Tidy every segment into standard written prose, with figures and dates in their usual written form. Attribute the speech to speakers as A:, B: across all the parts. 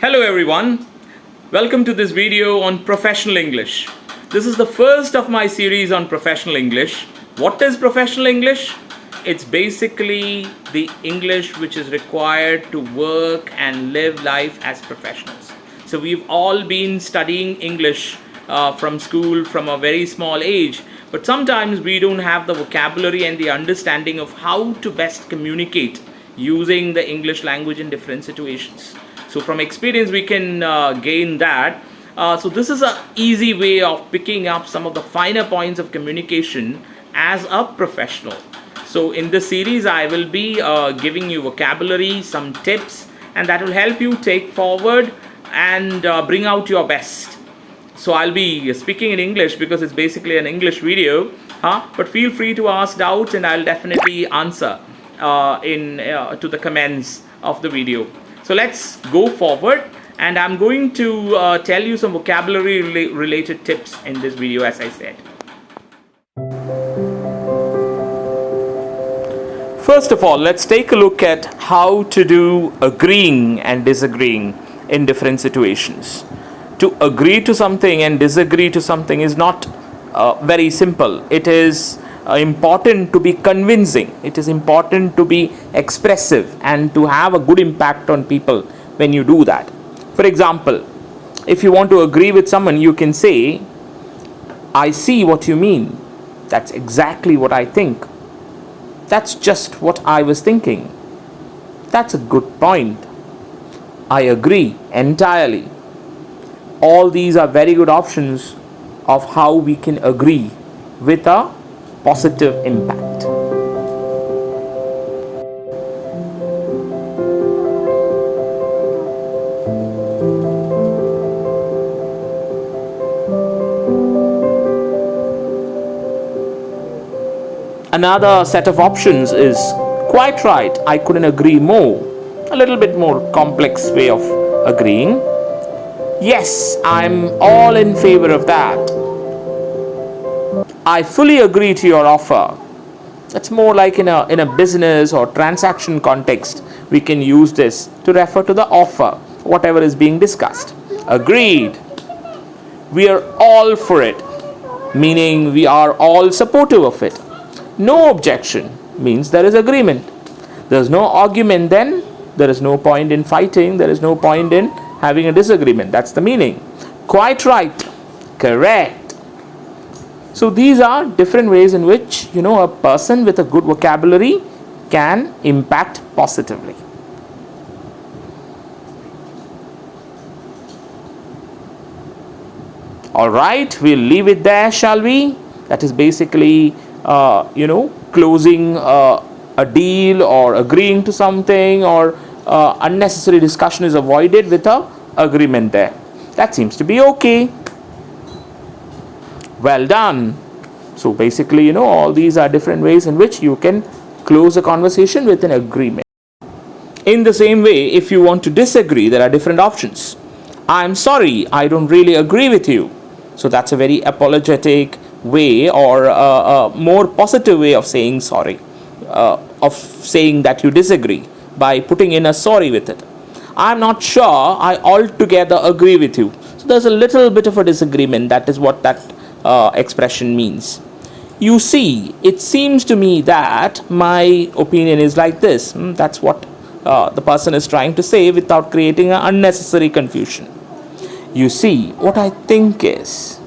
A: Hello everyone, welcome to this video on Professional English. This is the first of my series on Professional English. What is Professional English? It's basically the English which is required to work and live life as professionals. So we've all been studying English from school from a very small age, but sometimes we don't have the vocabulary and the understanding of how to best communicate using the English language in different situations. So from experience we can gain that. So this is an easy way of picking up some of the finer points of communication as a professional. So in this series I will be giving you vocabulary, some tips, and that will help you take forward and bring out your best. So I'll be speaking in English because it's basically an English video, but feel free to ask doubts and I'll definitely answer to the comments of the video. So let's go forward, and I'm going to tell you some vocabulary related tips in this video, as I said. First of all, let's take a look at how to do agreeing and disagreeing in different situations. To agree to something and disagree to something is not very simple. It is important to be convincing. It is important to be expressive and to have a good impact on people when you do that. For example, if you want to agree with someone, you can say, I see what you mean. That's exactly what I think. That's just what I was thinking. That's a good point. I agree entirely. All these are very good options of how we can agree with a positive impact. Another set of options is quite right, I couldn't agree more. A little bit more complex way of agreeing. Yes, I'm all in favor of that. I fully agree to your offer. That's more like in a business or transaction context. We can use this to refer to the offer, whatever is being discussed. Agreed. We are all for it, meaning we are all supportive of it. No objection means there is agreement. There is no argument, then there is no point in fighting. There is no point in having a disagreement. That's the meaning. Quite right. Correct. So these are different ways in which, a person with a good vocabulary can impact positively. All right, we'll leave it there, shall we? That is basically, closing a deal or agreeing to something, or unnecessary discussion is avoided with a agreement there. That seems to be okay. Well done. So basically, all these are different ways in which you can close a conversation with an agreement. In the same way, if you want to disagree, there are different options. I'm sorry, I don't really agree with you. So that's a very apologetic way, or a more positive way of saying sorry, of saying that you disagree by putting in a sorry with it. I'm not sure I altogether agree with you. So there's a little bit of a disagreement. That is what that expression means. You see, it seems to me that my opinion is like this. That's what the person is trying to say without creating an unnecessary confusion. You see, what I think is,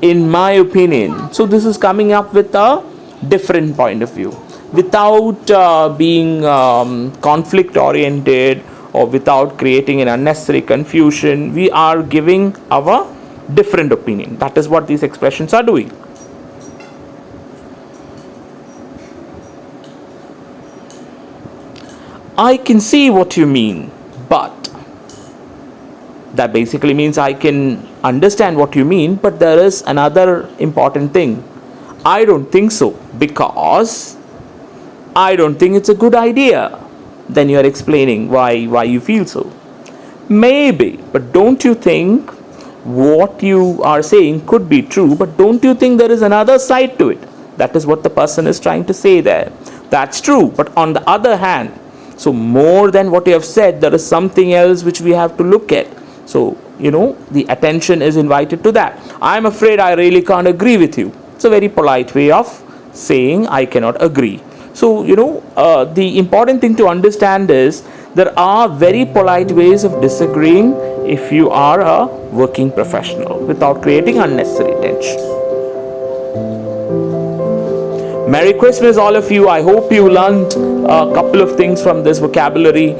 A: in my opinion, so this is coming up with a different point of view without being conflict oriented or without creating an unnecessary confusion. We are giving our different opinion. That is what these expressions are doing. I can see what you mean, but that basically means I can understand what you mean, but there is another important thing. I don't think so, because I don't think it's a good idea. Then you are explaining why you feel so. Maybe, but don't you think what you are saying could be true, but don't you think there is another side to it? That is what the person is trying to say there. That's true, but on the other hand, So more than what you have said, there is something else which we have to look at. So, the attention is invited to that. I'm afraid I really can't agree with you. It's a very polite way of saying I cannot agree. So, the important thing to understand is there are very polite ways of disagreeing if you are a working professional without creating unnecessary tension. Merry Christmas, all of you. I hope you learned a couple of things from this vocabulary.